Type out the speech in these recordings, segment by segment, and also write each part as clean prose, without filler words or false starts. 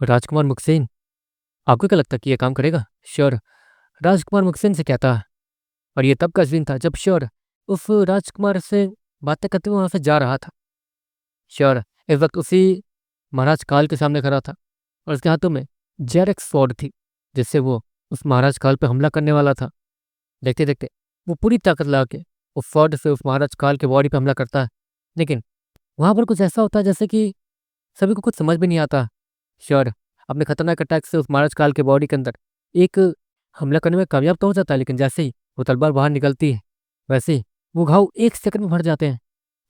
राजकुमार मुक्सेन, आपको क्या लगता है कि ये काम करेगा? श्योर, राजकुमार मुक्सेन से कहता। और ये तब का सीन था जब श्योर उस राजकुमार से बातें करते हुए वहाँ से जा रहा था। श्योर इस वक्त उसी महाराज काल के सामने खड़ा था और उसके हाथों में जेरेक्स स्वॉर्ड थी, जिससे वो उस महाराज काल पे हमला करने वाला था। देखते देखते वो पूरी ताकत लगा के उस स्वॉर्ड से उस महाराज काल के बॉडी पे हमला करता है। लेकिन वहाँ पर कुछ ऐसा होता है जैसे कि सभी को कुछ समझ भी नहीं आता। श्योर अपने खतरनाक अटैक से उस महाराज काल के बॉडी के अंदर एक हमला करने में कामयाब तो हो जाता है, लेकिन जैसे ही वो तलवार बाहर निकलती है वैसे ही वो घाव 1 सेकंड में भर जाते हैं।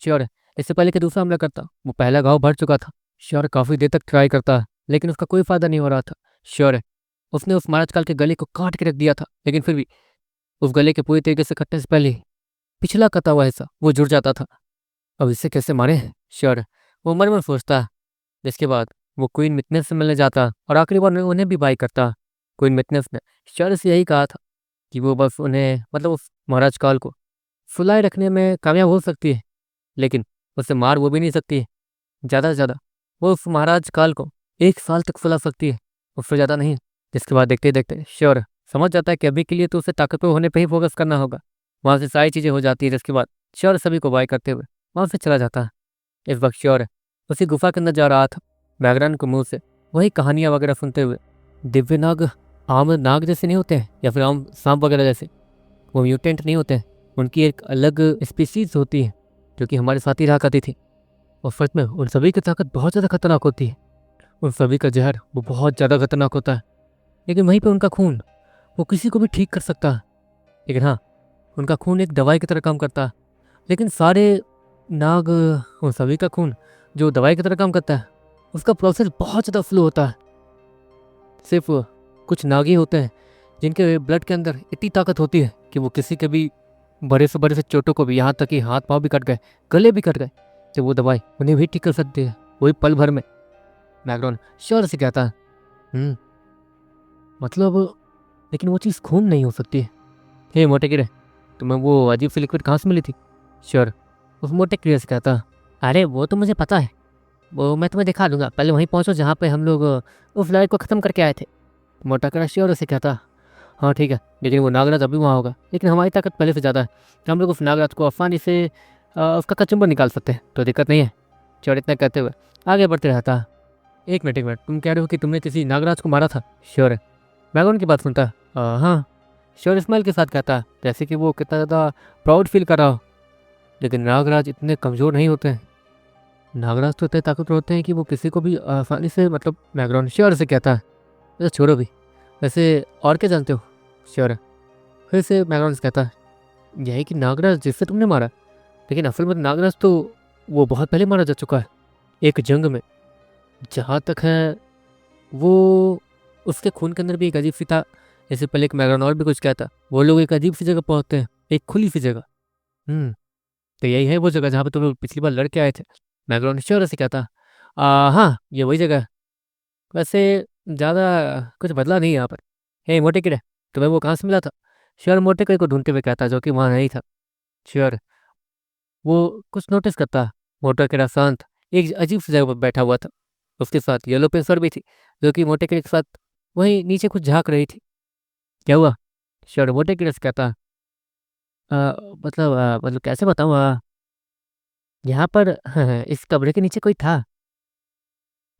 श्योर इससे पहले कि दूसरा हमला करता वो पहला घाव भर चुका था। श्योर काफ़ी देर तक ट्राई करता है लेकिन उसका कोई फायदा नहीं हो रहा था। श्योर उसने उस महाराज काल के गले को काट के रख दिया था, लेकिन फिर भी उस गले के पूरी तरीके से कटने से पहले ही पिछला कटा हुआ हिस्सा वो जुड़ जाता था। अब इसे कैसे मारे? श्योर वो मन में सोचता। जिसके बाद वो क्वीन मिथनेस से मिलने जाता और आखिरी बार उन्हें भी बाई करता। क्वीन मिथनेस ने श्योर से यही कहा था कि वो बस उन्हें मतलब उस महाराज काल को फुलाए रखने में कामयाब हो सकती है, लेकिन उसे मार वो भी नहीं सकती है। ज़्यादा से ज़्यादा वो उस महाराज काल को 1 साल तक फुला सकती है, उससे ज़्यादा नहीं। जिसके बाद देखते ही देखते श्योर समझ जाता है कि अभी के लिए तो उसे ताकतवर होने पे ही फोकस करना होगा। वहाँ से सारी चीज़ें हो जाती है। जिसके बाद श्योर सभी को बाय करते हुए वहाँ से चला जाता है। इस वक्त श्योर उसी गुफा के अंदर जा रहा था, बैकग्राउंड के मुंह से वही कहानियाँ वगैरह सुनते हुए। दिव्य नाग आम नाग जैसे नहीं होते हैं या फिर आम सांप वगैरह जैसे, वो म्यूटेंट नहीं होते हैं। उनकी एक अलग स्पीसीज होती है जो कि हमारे साथ ही रहा करती थी। और सच में उन सभी की ताकत बहुत ज़्यादा खतरनाक होती है। उन सभी का जहर वो बहुत ज़्यादा खतरनाक होता है, लेकिन वहीं पे उनका खून वो किसी को भी ठीक कर सकता है। लेकिन हाँ, उनका खून एक दवाई की तरह काम करता है। लेकिन सारे नाग उन सभी का खून जो दवाई की तरह काम करता है उसका प्रोसेस बहुत ज़्यादा स्लो होता है। सिर्फ कुछ नाग ही होते हैं जिनके ब्लड के अंदर इतनी ताकत होती है कि वो किसी के भी बड़े से चोटों को भी, यहाँ तक कि हाथ पाँव भी कट गए, गले भी कट गए, तो वो दवाई उन्हें भी ठीक कर सकती है वही पल भर में। मैग्रॉन श्योर से कहता है मतलब लेकिन वो चीज़ खून नहीं हो सकती है। हे मोटे कीड़े, तुम्हें वो अजीब सी लिक्विड कहाँ से मिली थी? श्योर उस मोटे कीड़े से कहता, अरे वो तो मुझे पता है, वो मैं तुम्हें दिखा दूंगा, पहले वहीं पहुंचो जहाँ पे हम लोग उस लड़ाई को ख़त्म करके आए थे। मोटा कीड़ा श्योर से कहता, हाँ ठीक है, लेकिन वो नागराज अभी वहाँ होगा, लेकिन हमारी ताकत पहले से ज़्यादा है, हम लोग उस नागराज को आसानी से उसका कचुम्बर निकाल सकते हैं, तो दिक्कत नहीं है। श्योर इतना कहते हुए आगे बढ़ते रहता। एक मिनट, तुम कह रहे हो कि तुमने किसी नागराज को मारा था? श्योर है मैगन की बात सुनता। हाँ, श्योर स्माइल के साथ कहता जैसे कि वो कितना ज़्यादा प्राउड फील कर रहा हो। लेकिन नागराज इतने कमज़ोर नहीं होते हैं, नागराज तो इतने ताकतवर होते हैं कि वो किसी को भी आसानी से मतलब। मैग्रॉन श्योर से कहता है वैसे छोड़ो भी, वैसे और क्या जानते हो? श्योर फिर से मैग्रॉन से कहता है यही कि नागराज जिससे तुमने मारा, लेकिन असल में नागराज तो वो बहुत पहले मारा जा चुका है एक जंग में। जहाँ तक है वो उसके खून के अंदर भी एक अजीब सी था। इससे पहले एक मैग्रॉन और भी कुछ कहता, वो लोग एक अजीब सी जगह पहुँचते हैं, एक खुली सी जगह। तो यही है वो जगह जहाँ पे तुम लोग पिछली बार लड़के आए थे। मैग्रॉन श्योर से कहता, हाँ ये वही जगह है, वैसे ज़्यादा कुछ बदला नहीं है यहाँ पर। हे मोटे कीड़े, तुम्हें वो कहाँ से मिला था? श्योर मोटे कीड़े को ढूंढते हुए कहता जो कि वहाँ नहीं था। श्योर वो कुछ नोटिस करता, मोटा कीड़ा शांत एक अजीब सी जगह पर बैठा हुआ था। उसके साथ येलो पेंसर भी थी जो कि मोटे कीड़े के साथ वहीं नीचे कुछ झाँक रही थी। क्या हुआ? श्योर मोटे कीड़े से कहता, मतलब कैसे बताऊँ, यहाँ पर इस कमरे के नीचे कोई था,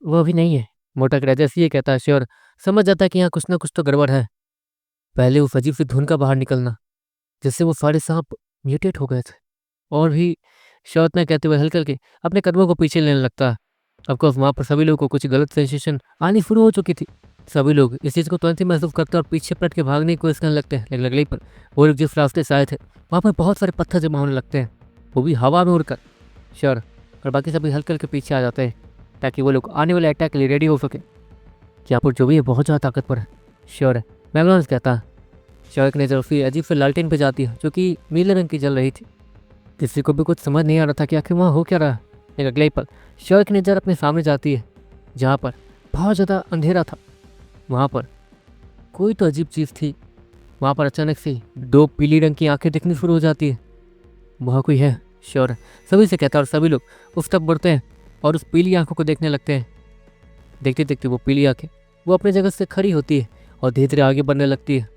वो अभी नहीं है। मोटा कीड़ा जैसे ये कहता है श्योर समझ जाता है कि यहाँ कुछ ना कुछ तो गड़बड़ है। पहले उस अजीब सी धुन का बाहर निकलना जिससे वो सारे सांप म्यूटेट हो गए थे। और भी श्योर इतना कहते हुए हल्के हल्के अपने कदमों को पीछे लेने लगता है। ऑफकोर्स वहाँ पर सभी लोगों को कुछ गलत सेंसेशन आनी शुरू हो चुकी थी। सभी लोग इस चीज़ को तुरंत ही महसूस करते हैं और पीछे पलट के भागने की कोशिश करने लगते हैं। लेकिन अगले पर वो लोग जिस रास्ते से आए थे वहाँ पर बहुत सारे पत्थर जमा होने लगते हैं, वो भी हवा में उड़कर। श्योर और बाकी सभी हल्के हल्के पीछे आ जाते हैं ताकि वो लोग आने वाले अटैक के लिए रेडी हो सके। यहाँ पर जो भी है बहुत ज़्यादा ताकतवर है। श्योर है मैगनॉन्स कहता। श्योर की नज़र उसी अजीब से लालटेन पे जाती है जो कि नीले रंग की जल रही थी। किसी को भी कुछ समझ नहीं आ रहा था कि आखिर वहाँ हो क्या रहा। लेकिन अगले पल श्योर की नज़र अपने सामने जाती है जहाँ पर बहुत ज़्यादा अंधेरा था। वहाँ पर कोई तो अजीब चीज़ थी। वहाँ पर अचानक से 2 पीली रंग की आंखें दिखनी शुरू हो जाती है। वहाँ कोई है। श्योर सभी से कहता है और सभी लोग उस तरफ बढ़ते हैं और उस पीली आंखों को देखने लगते हैं। देखते देखते वो पीली आंखें वो अपनी जगह से खड़ी होती है और धीरे धीरे आगे बढ़ने लगती है।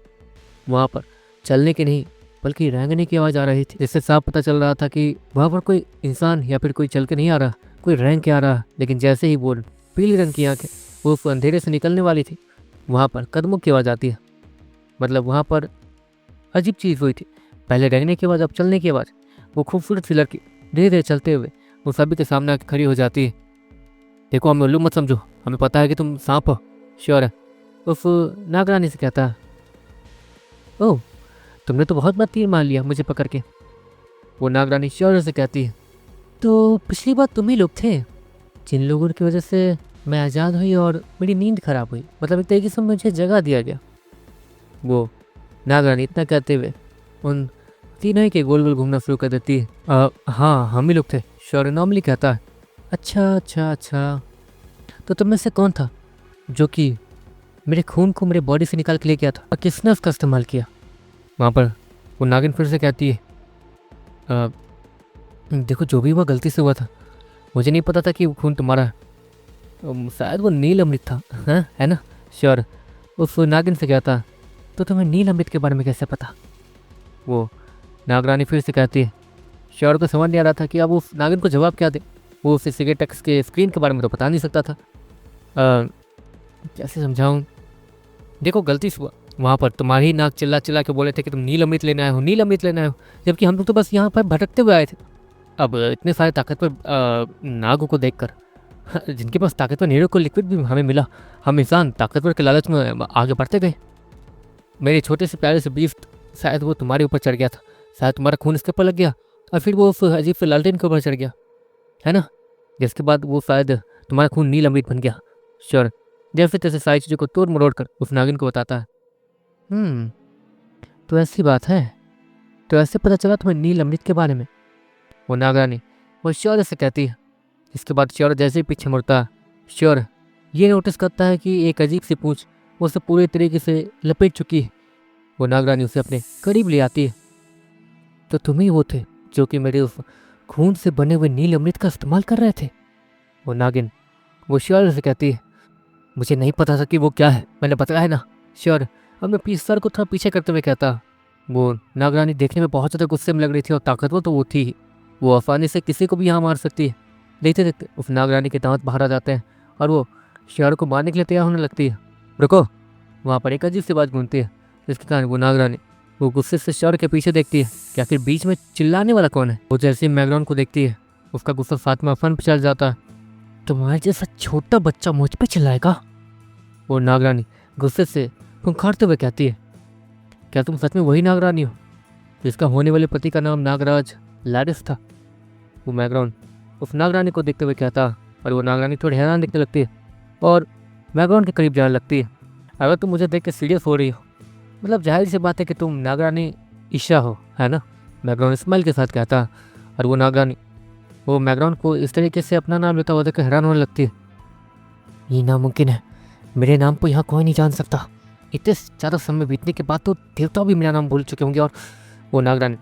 वहाँ पर चलने की नहीं बल्कि रेंगने की आवाज़ आ रही थी, जिससे साफ पता चल रहा था कि वहाँ पर कोई इंसान या फिर कोई चल के नहीं आ रहा, कोई रेंग के आ रहा। लेकिन जैसे ही वो पीली रंग की आंखें वो उस अंधेरे से निकलने वाली थी, वहाँ पर कदमों की आवाज़ आती है। मतलब वहाँ पर अजीब चीज़ हुई थी, पहले रेंगने की आवाज़ अब चलने की आवाज़। वो खूबसूरत सी लड़की धीरे धीरे चलते हुए वो सभी के सामने आके खड़ी हो जाती है। देखो, हमें उल्लू मत समझो, हमें पता है कि तुम सांप हो। श्योर है, उस नागरानी से कहता है। ओह, तुमने तो बहुत बार तीर मार लिया मुझे पकड़ के। वो नागरानी श्योर से कहती है। तो पिछली बार तुम ही लोग थे जिन लोगों की वजह से मैं आज़ाद हुई और मेरी नींद खराब हुई, मतलब एक तरीके से मुझे जगह दिया गया। वो नागरानी इतना कहते हुए उन तीनों ही के गोल गोल घूमना शुरू कर देती है। हाँ, हम ही लोग थे, श्योर नॉर्मली कहता है। अच्छा अच्छा अच्छा, तो तुम में से कौन था जो कि मेरे खून को मेरे बॉडी से निकाल के ले गया था और किसने उसका इस्तेमाल किया? वहाँ पर वो नागिन फिर से कहती है, देखो जो भी हुआ गलती से हुआ था, मुझे नहीं पता था कि वो खून तुम्हारा है। शायद वो नील अमृत था, हाँ है ना? श्योर, उस नागिन से कहता। तो तुम्हें नील अमृत के बारे में कैसे पता? वो नागरानी फिर से कहती है। श्योर को समझ नहीं आ रहा था कि अब उस नागिन को जवाब क्या दे। वो उसे सिगरेट टैक्स के स्क्रीन के बारे में तो बता नहीं सकता था। कैसे समझाऊँ? देखो गलती से हुआ, वहाँ पर तुम्हारी ही नाक चिल्ला चिल्ला के बोले थे कि तुम नील अमृत लेने आए हो, नील अमृत लेने आए हो, जबकि हम लोग तो बस यहाँ पर भटकते हुए आए थे। अब इतने सारे ताकतवर नागों को देखकर, जिनके पास ताकतवर नीरों को लिक्विड भी हमें मिला, हम इंसान ताकतवर के लालच में आगे बढ़ते गए। मेरे छोटे से प्यारे से बीफ शायद वो तुम्हारे ऊपर चढ़ गया था, शायद तुम्हारा खून इसके ऊपर लग गया और फिर वो उस अजीब से लालटेन के ऊपर चढ़ गया, है ना? जिसके बाद वो शायद तुम्हारा खून नील अमृत बन गया। श्योर जैसे तैसे सारी चीज़ों को तोड़ मरोड़ कर उस नागिन को बताता है। तो ऐसी बात है, तो ऐसे पता चला तुम्हें नील अमृत के बारे में? वो नागरानी वो श्योर से कहती है। इसके बाद श्योर जैसे ही पीछे मुड़ता है, श्योर ये नोटिस करता है कि एक अजीब सी पूंछ वो उसे पूरे तरीके से लपेट चुकी है। वो नागरानी उसे अपने करीब ले आती है। तो तुम ही वो थे जो कि मेरे उस खून से बने हुए नील अमृत का इस्तेमाल कर रहे थे? वो नागिन वो श्योर से कहती है। मुझे नहीं पता था कि वो क्या है, मैंने बताया है ना। श्योर अपने सर को थोड़ा पीछे करते हुए कहता। वो नागरानी देखने में बहुत ज़्यादा गुस्से में लग रही थी और ताकतवर तो वो थी ही, वो आसानी से किसी को भी यहाँ मार सकती है। देखते देखते उस नागरानी के दांत बाहर आ जाते हैं और वो श्योर को मारने के लिए तैयार होने लगती है। रुको, वहाँ पर एक अजीब सी बात गूंजती है, जिसके कारण वो नागरानी वो गुस्से से श्योर के पीछे देखती है कि आखिर बीच में चिल्लाने वाला कौन है। वो जैसे ही मैग्रॉन को देखती है, उसका गुस्सा फातिमा फन पे चल जाता है। तुम्हारे जैसा छोटा बच्चा मुझ पे चिल्लाएगा? वो नागरानी गुस्से से फुंकारते हुए कहती है। क्या तुम सच में वही नागरानी हो जिसका होने वाले पति का नाम नागराज लारिस था? वो मैग्रॉन उस नागरानी को देखते हुए कहता और वो नागरानी थोड़ी हैरान दिखने लगती है और मैग्रॉन के करीब जाने लगती है। अगर तुम मुझे देख के सीरियस हो रही हो, मतलब जाहिर सी बात है कि तुम नागरानी ईशा हो, है ना? मैग्रॉन स्माइल के साथ कहता और वो नागरानी वो मैग्रॉन को इस तरीके से अपना नाम लेता हुआ देखकर हैरान होने लगती है। ये नामुमकिन है, मेरे नाम को यहाँ कोई नहीं जान सकता। इतने ज़्यादा समय बीतने के बाद तो देवता भी मेरा नाम भूल चुके होंगे। और वो नागरानी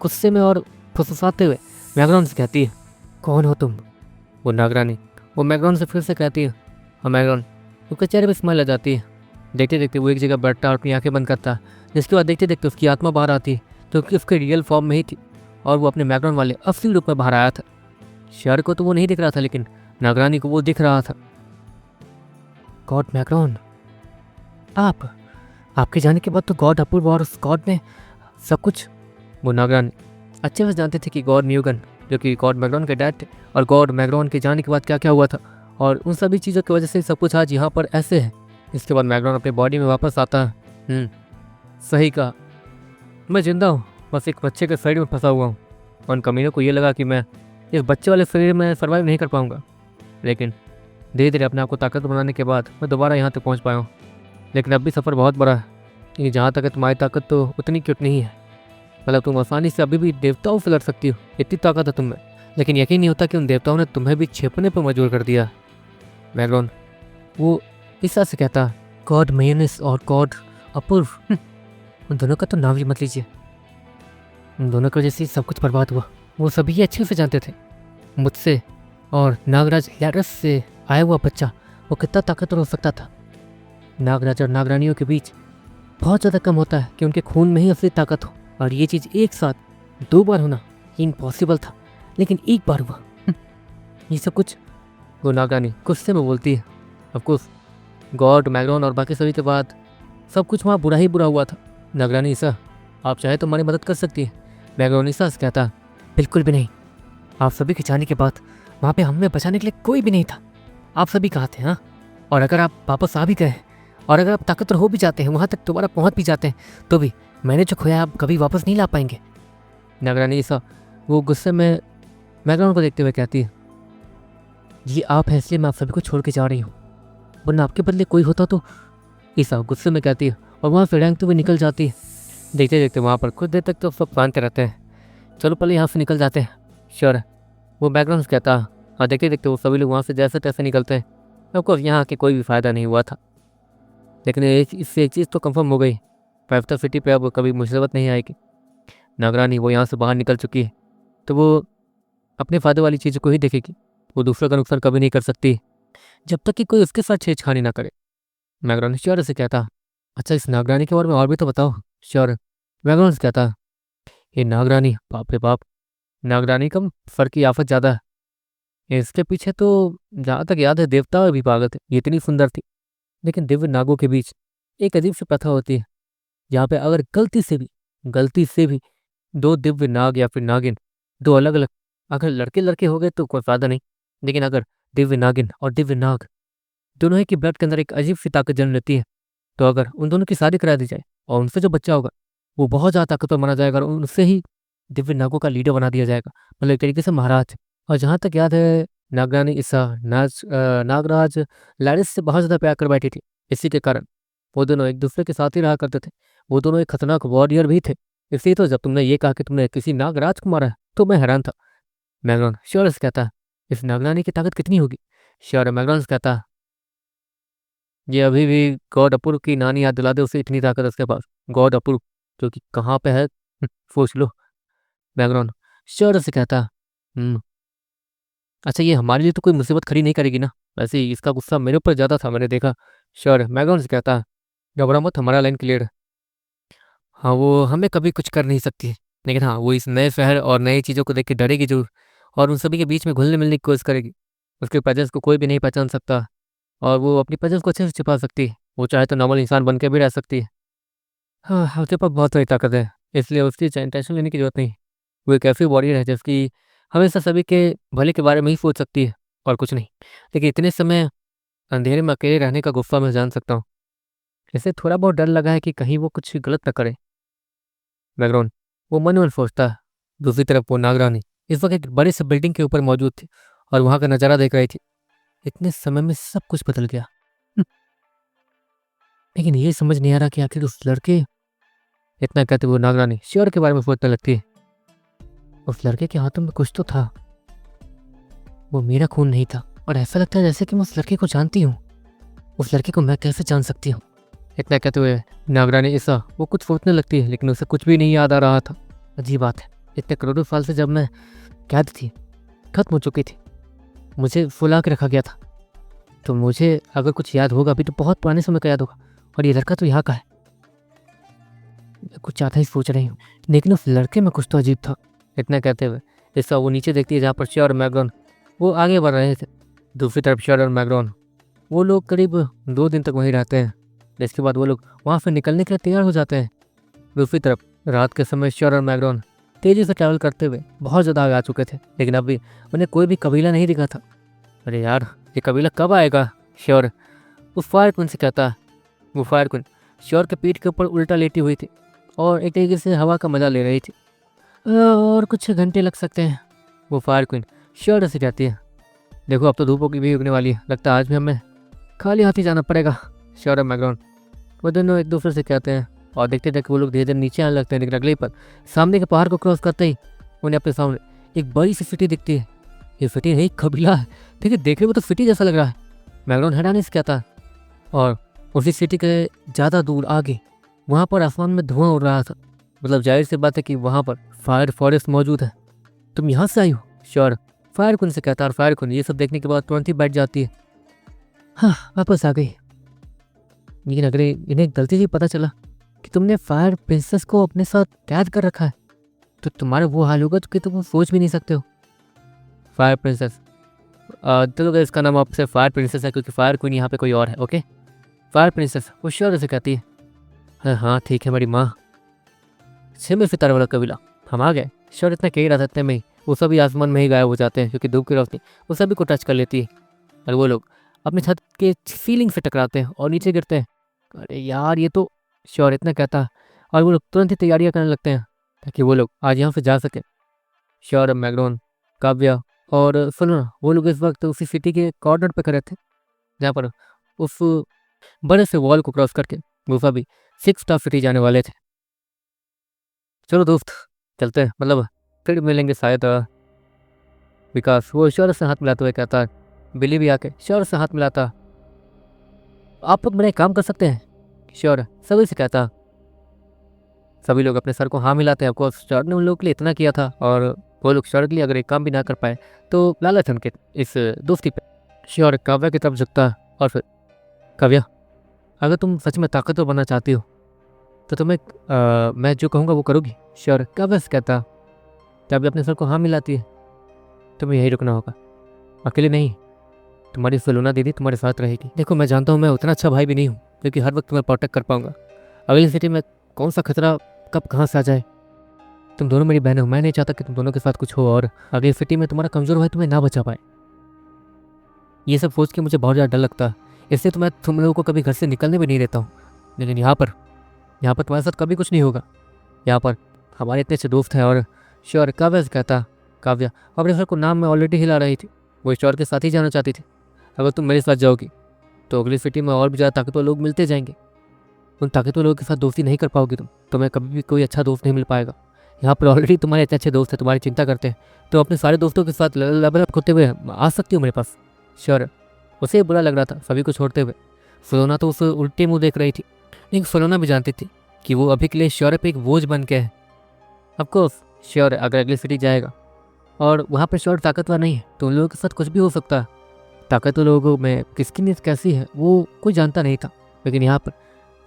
गुस्से में और फुसफुसाते हुए मैग्रॉन से कहती है, कौन हो तुम? वो नागरानी वो मैग्रॉन से फिर से कहती है। और मैग्रॉन उसके चेहरे पर स्माइल आ जाती है। देखते देखते वो एक जगह बैठता और अपनी आंखें बंद करता, जिसके बाद देखते देखते उसकी आत्मा बाहर आती जो कि उसके रियल फॉर्म में ही थी और वो अपने मैग्रॉन वाले असली रूप में बाहर आया था। शहर को तो वो नहीं दिख रहा था, लेकिन नागरानी को वो दिख रहा था। गॉड मैग्रॉन, आपके जाने के बाद तो गॉड अपूर्व और उस गॉड ने सब कुछ। वो नागरानी अच्छे से जानते थे कि गॉड न्यूगन जो कि गॉड मैग्रॉन के डैड थे और गॉड मैग्रॉन के जाने के बाद क्या क्या हुआ था, और उन सभी चीज़ों की वजह से सब कुछ आज यहाँ पर ऐसे है। इसके बाद मैग्रॉन अपने बॉडी में वापस आता है। सही कहा, मैं जिंदा हूँ, बस एक बच्चे के शरीर में फंसा हुआ हूँ। उन कमीनों को ये लगा कि मैं इस बच्चे वाले शरीर में सर्वाइव नहीं कर पाऊँगा, लेकिन धीरे धीरे अपने आप को ताकत बनाने के बाद मैं दोबारा यहाँ तक पहुँच पाया हूँ। लेकिन अब भी सफ़र बहुत बड़ा है, क्योंकि जहाँ तक है तुम्हारी ताकत तो उतनी क्यूट नहीं है। मतलब तुम आसानी से अभी भी देवताओं से लड़ सकती हो, इतनी ताकत है तुम में, लेकिन यकीन नहीं होता कि उन देवताओं ने तुम्हें भी छिपने पर मजबूर कर दिया। मैग्रॉन वो इस तरह से कहता, गॉड मेयोनिस और गॉड अपूर्व, उन दोनों का तो नाम ही मत लीजिए। उन दोनों की वजह से सब कुछ बर्बाद हुआ। वो सभी अच्छे से जानते थे। मुझसे और नागराज लैरस से आया हुआ बच्चा वो कितना ताकतवर हो सकता था। नागराज और नागरानियों के बीच बहुत ज़्यादा कम होता है कि उनके खून में ही असली ताकत हो, और ये चीज़ एक साथ 2 बार होना इम्पॉसिबल था, लेकिन एक बार हुआ। ये सब कुछ वो नागरानी गुस्से में बोलती है। ऑफकोर्स गॉड, मैग्रॉन और बाकी सभी के बाद सब कुछ वहाँ बुरा ही बुरा हुआ था। नागरानी ईसा, आप चाहे तो हमारी मदद कर सकती है। मैग्रॉन ईसा से कहता, बिल्कुल भी नहीं। आप सभी के जाने के बाद वहाँ पे हमें बचाने के लिए कोई भी नहीं था। आप सभी कहाँ थे? हाँ, और अगर आप वापस आ भी गए और अगर आप ताकतवर हो भी जाते हैं, वहाँ तक दोबारा पहुँच भी जाते हैं, तो भी मैंने जो खोया आप कभी वापस नहीं ला पाएंगे। नागरानी ईसा वो गुस्से में मैग्रॉन को देखते हुए कहती है, ये आप हैं इसलिए मैं आप सभी को छोड़ के जा रही हूँ, वरना आपके बदले कोई होता तो। ईसा गुस्से में कहती है और वहाँ से रेंगते हुए निकल जाती है। देखते देखते वहाँ पर कुछ देर तक तो सब मानते रहते हैं, चलो पहले यहाँ से निकल जाते हैं। श्योर, वो बैकग्राउंड कहता है। और देखते देखते वो सभी लोग वहाँ से जैसे तैसे निकलते हैं। ऑफकोर्स यहाँ आके कोई भी फ़ायदा नहीं हुआ था, लेकिन इससे एक चीज़ तो कंफर्म हो गई, पैफ्ता सिटी पे अब कभी मुसीबत नहीं आएगी। नागरानी वो यहाँ से बाहर निकल चुकी है, तो वो अपने फ़ायदे वाली चीज़ों को ही देखेगी। वो दूसरों का नुकसान कभी नहीं कर सकती जब तक कि कोई उसके साथ छेड़छाड़ी ना करे। मैग्रॉन श्योर से कहता, अच्छा इस नागरानी के बारे में और भी तो बताओ। श्योर, मैग्रॉन से कहता, ये नागरानी, बाप रे बाप, नागरानी कम फर की आफत ज़्यादा है। इसके पीछे तो जहाँ तक याद है देवता भी पागल थे। ये इतनी सुंदर थी, लेकिन दिव्य नागों के बीच एक अजीब सी प्रथा होती है, जहाँ पे अगर गलती से भी 2 दिव्य नाग या फिर नागिन, 2 अलग अलग, अगर लड़के लड़के हो गए तो कोई फायदा नहीं, लेकिन अगर दिव्य नागिन और दिव्य नाग दोनों ही की ब्लड के अंदर एक अजीब सी ताकत जन्म लेती है, तो अगर उन दोनों की शादी करा दी जाए और उनसे जो बच्चा होगा वो बहुत ज़्यादा ताकतवर माना जाएगा और उनसे ही दिव्य नागों का लीडर बना दिया जाएगा, मतलब एक तरीके से महाराज। और जहाँ तक याद है नागरानी ईसा नागराज लैरिस से बहुत ज़्यादा प्यार कर बैठी थी। इसी के कारण वो दोनों एक दूसरे के साथ ही रहा करते थे। वो दोनों एक खतरनाक वॉरियर भी थे। इसलिए तो जब तुमने ये कहा कि तुमने किसी नागराज को मारा है, तो मैं हैरान था। मैग्रॉन श्योर से कहता, इस नागरानी की ताकत कितनी होगी? श्योर, मैग्रॉन से कहता, ये अभी भी गॉड अपूर्व की नानी याद दिला दे उसे, इतनी ताकत उसके पास। गॉड अपूर्व जो कि कहाँ पे है पूछ लो। बैकग्राउंड श्योर से कहता, अच्छा ये हमारे लिए तो कोई मुसीबत खड़ी नहीं करेगी ना? वैसे ही इसका गुस्सा मेरे ऊपर ज़्यादा था, मैंने देखा। श्योर, बैकग्राउंड से कहता, घबरा मत, हमारा लाइन क्लियर है। हाँ, वो हमें कभी कुछ कर नहीं सकती, लेकिन हाँ वो इस नए शहर और नई चीज़ों को देख के डरेगी जरूर, और उन सभी के बीच में घुलने मिलने की कोशिश करेगी। उसके प्रेजेंस को कोई भी नहीं पहचान सकता, और वो अपनी प्रेजेंस को अच्छे से छिपा सकती है। वो चाहे तो नॉर्मल इंसान बन के भी रह सकती है। हाँ, उसके पास बहुत सारी ताकत है, इसलिए उसकी टेंशन लेने की जरूरत नहीं। वो एक ऐसी वॉरियर है जिसकी हमेशा सभी के भले के बारे में ही सोच सकती है और कुछ नहीं। लेकिन इतने समय अंधेरे में अकेले रहने का गुस्सा मैं जान सकता हूँ। इसे थोड़ा बहुत डर लगा है कि कहीं वो कुछ गलत न करे। बैकग्राउंड वो मन में सोचता है। दूसरी तरफ वो नागरानी इस वक्त एक बड़े से बिल्डिंग के ऊपर मौजूद थी और वहाँ का नज़ारा देख रही थी। इतने समय में सब कुछ बदल गया। लेकिन ये समझ नहीं आ रहा कि आखिर उस लड़के, इतना कहते वो नागरानी श्योर के बारे में सोचने लगती है। उस लड़के के हाथों में कुछ तो था, वो मेरा खून नहीं था, और ऐसा लगता है जैसे कि मैं उस लड़के को जानती हूँ। उस लड़के को मैं कैसे जान सकती हूँ? इतना कहते हुए नागरानी ईसा वो कुछ सोचने लगती है, लेकिन उसे कुछ भी नहीं याद आ रहा था। अजीब बात है, इतने करोड़ों साल से जब मैं कैद थी, खत्म हो चुकी थी, मुझे फुला के रखा गया था, तो मुझे अगर कुछ याद होगा अभी तो बहुत पुराने समय का याद होगा, और ये लड़का तो यहाँ का है। मैं कुछ ज़्यादा ही सोच रही हूँ, लेकिन उस लड़के में कुछ तो अजीब था। इतना कहते हुए ईसा वो नीचे देखती है जहाँ पर श्योर और मैग्रॉन वो आगे बढ़ रहे थे। दूसरी तरफ श्योर और मैग्रॉन वो लोग करीब 2 दिन तक वहीं रहते हैं, जिसके बाद वो लोग वहाँ से निकलने के लिए तैयार हो जाते हैं। दूसरी तरफ रात के समय श्योर और मैग्रॉन तेज़ी से ट्रैवल करते हुए बहुत ज़्यादा आगे आ चुके थे, लेकिन अभी उन्हें कोई भी कबीला नहीं दिखा था। अरे यार, ये कबीला कब आएगा? श्योर उस फायर क्वीन से कहता है। वो फायर क्वीन श्योर के पीठ के ऊपर उल्टा लेटी हुई थी और एक तरीके से हवा का मजा ले रही थी। और कुछ घंटे लग सकते हैं, वो फायर क्वीन श्योर से कहती है। देखो अब तो धूप की भी उगने वाली है, लगता है आज भी हमें खाली हाथ ही जाना पड़ेगा। श्योर और मैग्रॉन वो दोनों एक दूसरे से कहते हैं, और देखते देखते वो लोग धीरे धीरे नीचे आने लगते हैं। लेकिन अगले पर सामने के पहाड़ को क्रॉस करते ही उन्हें अपने सामने एक बड़ी सी सिटी दिखती है। ये सिटी नहीं, कबीला है, ठीक है, देखने में तो सिटी जैसा लग रहा है। मैग्रॉन हैरानी से कहता है। और उसी सिटी के ज़्यादा दूर आगे वहाँ पर आसमान में धुआं उड़ रहा था, मतलब जाहिर सी बात है कि वहाँ पर फायर फॉरेस्ट मौजूद है। तुम यहाँ से आई हो? श्योर फायर क्वीन से कहता है, और फायर क्वीन ये सब देखने के बाद तुरंत ही बैठ जाती है। हाँ, वापस आ गई। लेकिन अगर इन्हें गलती से पता चला कि तुमने फायर प्रिंसेस को अपने साथ कैद कर रखा है, तो तुम्हारा वो हाल होगा कि तुम सोच भी नहीं सकते हो। फायर प्रिंसेस, तो इसका नाम आपसे फायर प्रिंसेस है क्योंकि फायर क्वीन यहाँ पे कोई और है। ओके, फायर प्रिंसेस वो श्योर से कहती है। हाँ हाँ ठीक है मेरी माँ। छिमी सितारे वाला कबीला, हम आ गए। श्योर इतना कह ही रहा था, इतने में ही वो सभी आसमान में ही गायब हो जाते हैं क्योंकि धूप की रोशनी वो सभी को टच कर लेती है और वो लोग अपनी छत के सीलिंग से टकराते हैं और नीचे गिरते हैं। अरे यार ये तो, श्योर इतना कहता है और वो लोग तुरंत ही तैयारियां करने लगते हैं ताकि वो लोग आज यहाँ से जा सके। श्योर, मैग्रोन, काव्या और सुनो, वो लोग इस वक्त उसी सिटी के कॉर्नर पे खड़े थे जहाँ पर उस बड़े से वॉल को क्रॉस करके वो सभी 6 स्टार सिटी जाने वाले थे। चलो दोस्त चलते हैं, मतलब फिर मिलेंगे शायद। विकास वो श्योर से हाथ मिलाते हुए कहता है। बिली भी आके श्योर से हाथ मिलाता। आप लोग मेरा एक काम कर सकते हैं, श्योर सभी से कहता। सभी लोग अपने सर को हाँ मिलाते हैं। आपको श्योर ने उन लोगों के लिए इतना किया था और वो लोग श्योर के लिए अगर एक काम भी ना कर पाए तो लालच उनके इस दोस्ती पे। श्योर काव्या की तरफ झुकता है और फिर, काव्या अगर तुम सच में ताकतवर बनना चाहती हो तो तुम्हें मैं जो कहूँगा वो करोगी। श्योर काव्या से कहता। काव्या अपने सर को हाँ मिलाती है। तुम्हें यही रुकना होगा, अकेले नहीं, तुम्हारी सलोना दीदी तुम्हारे साथ रहेगी। देखो मैं जानता हूँ मैं उतना अच्छा भाई भी नहीं हूँ क्योंकि हर वक्त तुम्हें प्रोटेक्ट कर पाऊंगा। अगली सिटी में कौन सा खतरा कब कहाँ से आ जाए। तुम दोनों मेरी बहन हो, मैं नहीं चाहता कि तुम दोनों के साथ कुछ हो और अगली सिटी में तुम्हारा कमजोर भाई तुम्हें ना बचा पाए। ये सब सोच के मुझे बहुत ज़्यादा डर लगता है, इसलिए तो मैं तुम लोगों को कभी घर से निकलने भी नहीं देता हूँ। लेकिन यहाँ पर तुम्हारे साथ कभी कुछ नहीं होगा। यहाँ पर हमारे इतने अच्छे दोस्त हैं। और श्योर काव्या से कहता। काव्या अपने सर को नाम में ऑलरेडी हिला रही थी, वो श्योर के साथ ही जाना चाहती थी। अगर तुम मेरे साथ जाओगी तो अगली सिटी में और भी ज़्यादा ताकतवर लोग मिलते जाएंगे। उन ताकतवर लोगों के साथ दोस्ती नहीं कर पाओगी तुम्हें कभी भी कोई अच्छा दोस्त नहीं मिल पाएगा। यहाँ पर ऑलरेडी तुम्हारे इतने अच्छे दोस्त हैं, तुम्हारी चिंता करते हैं, तो अपने सारे दोस्तों के साथ लेवल अप होते हुए आ सकती हो मेरे पास। श्योर उसे बुरा लग रहा था सभी को छोड़ते हुए। सोलोना तो उसे उल्टे मुंह देख रही थी, लेकिन सोलोना भी जानती थी कि वो अभी के लिए श्योर पे एक बोझ बन के है। ऑफकोर्स श्योर अगर अगली सिटी जाएगा और वहाँ पर श्योर ताकतवर नहीं है तो उन लोगों के साथ कुछ भी हो सकता है। ताकतवर लोगों में किसकी नीयत कैसी है वो कोई जानता नहीं था, लेकिन यहाँ पर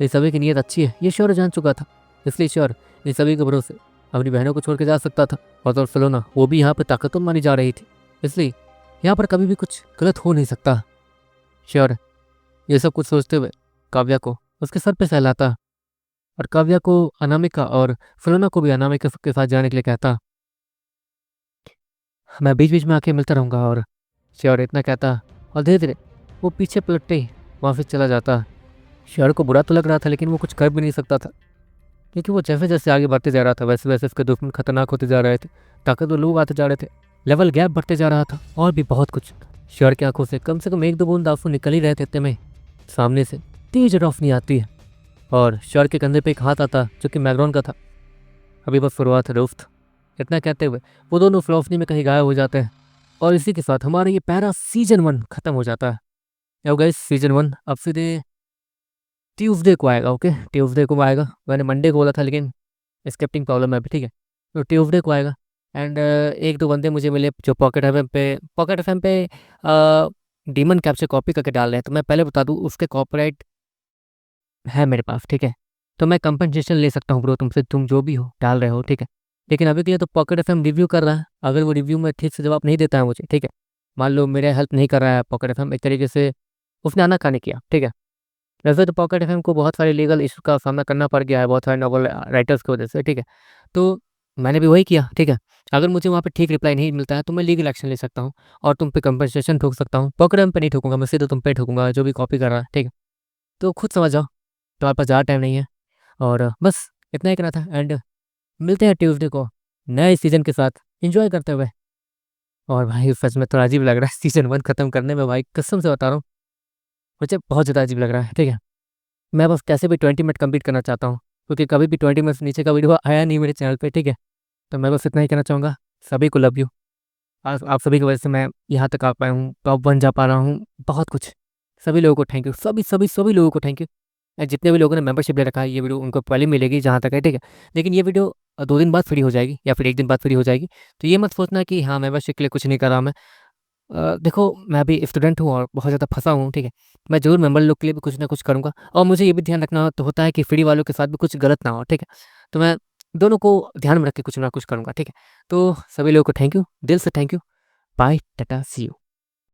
ये सभी की नीयत अच्छी है ये श्योर जान चुका था। इसलिए श्योर इन सभी के भरोसे अपनी बहनों को छोड़ के जा सकता था। और तो सलोना वो भी यहाँ पर ताकतवर मानी जा रही थी, इसलिए यहाँ पर कभी भी कुछ गलत हो नहीं सकता। श्योर ये सब कुछ सोचते हुए काव्या को उसके सर पे सहलाता और काव्या को अनामिका और सलोना को भी अनामिका के साथ जाने के लिए कहता। मैं बीच बीच में आके मिलता रहूँगा। और श्योर इतना कहता और धीरे धीरे वो पीछे पलटते ही वहाँ से चला जाता। श्योर को बुरा तो लग रहा था लेकिन वो कुछ कर भी नहीं सकता था क्योंकि वो जैसे जैसे आगे बढ़ते जा रहा था वैसे वैसे उसके दुश्मन खतरनाक होते जा रहे थे, ताकतवर लोग आते जा रहे थे, लेवल गैप बढ़ते जा रहा था और भी बहुत कुछ। श्योर की आंखों से कम एक दो बूंद आंसू निकल ही रहे थे, इतने में सामने से तेज रोशनी आती है और श्योर के कंधे पे एक हाथ आता जो कि मैग्रोन का था। अभी बस शुरुआत है दोस्त, इतना कहते हुए वो दोनों उस रोशनी में कहीं गायब हो जाते हैं और इसी के साथ हमारा ये पहला सीजन 1 खत्म हो जाता है। अब गाइस सीजन 1 अब सीधे ट्यूसडे को आएगा। ओके ट्यूसडे को आएगा, मैंने मंडे को बोला था लेकिन स्क्रिप्टिंग प्रॉब्लम है अभी, ठीक है। तो ट्यूसडे को आएगा। एंड एक दो बंदे मुझे मिले जो पॉकेट एफएम पे डीमन कैप्चर कॉपी करके डाल रहे हैं। तो मैं पहले बता दूँ उसके कॉपीराइट है मेरे पास, ठीक है। तो मैं कंपनसेशन ले सकता हूँ ब्रो तुमसे, तुम जो भी हो डाल रहे हो, ठीक है। लेकिन अभी के लिए तो पॉकेट एफएम रिव्यू कर रहा है, अगर वो रिव्यू में ठीक से जवाब नहीं देता है मुझे, ठीक है, मान लो मेरे हेल्प नहीं कर रहा है पॉकेट एफएम, एक तरीके से उसने आना खाने किया, ठीक है। वैसे तो पॉकेट एफएम को बहुत सारे लीगल इशू का सामना करना पड़ गया है बहुत सारे नॉवल राइटर्स की वजह से, ठीक है। तो मैंने भी वही किया, ठीक है। अगर मुझे वहाँ पे ठीक रिप्लाई नहीं मिलता है तो मैं लीगल एक्शन ले सकता हूँ और तुम पे कंपनसेशन ठोक सकता हूँ। पॉकेट एफएम पे नहीं ठोकूंगा मैं, सीधे तुम पे ठोकूंगा जो भी कॉपी कर रहा है, ठीक है। तो खुद समझ जाओ, तुम्हारे पास ज़्यादा टाइम नहीं है और बस इतना ही करना था। एंड मिलते हैं ट्यूसडे को नए सीजन के साथ एंजॉय करते हुए। और भाई सच में थोड़ा अजीब लग रहा है सीजन 1 खत्म करने में, भाई कसम से बता रहा हूँ मुझे बहुत ज़्यादा अजीब लग रहा है, ठीक है। मैं बस कैसे भी 20 मिनट कंप्लीट करना चाहता हूँ क्योंकि कभी भी 20 मिनट से नीचे का वीडियो आया नहीं मेरे चैनल पे, ठीक है। तो मैं बस इतना ही कहना चाहूँगा, सभी को लव यू। आप सभी की वजह से मैं यहाँ तक आ पाया हूँ, टॉप 1 जा पा रहा हूँ, बहुत कुछ। सभी लोगों को थैंक यू, सभी लोगों को थैंक यू। जितने भी लोगों ने मेंबरशिप ले रखा है ये वीडियो उनको पहले मिलेगी जहाँ तक है, ठीक है। लेकिन ये वीडियो 2 दिन बाद फ्री हो जाएगी या फिर 1 दिन बाद फ्री हो जाएगी। तो ये मत सोचना कि हाँ मेंबरशिप के लिए कुछ नहीं कर रहा मैं, देखो मैं अभी स्टूडेंट हूँ और बहुत ज़्यादा फँसा हूँ, ठीक है? मैं ज़रूर मेंबर लोग के लिए भी कुछ ना कुछ करूँगा और मुझे ये भी ध्यान रखना तो होता है कि फ्री वालों के साथ भी कुछ गलत ना हो, ठीक है? तो मैं दोनों को ध्यान में रख के कुछ ना कुछ करूँगा, ठीक है? तो सभी लोगों को थैंक यू, दिल से thank you. Bye, tata, see you.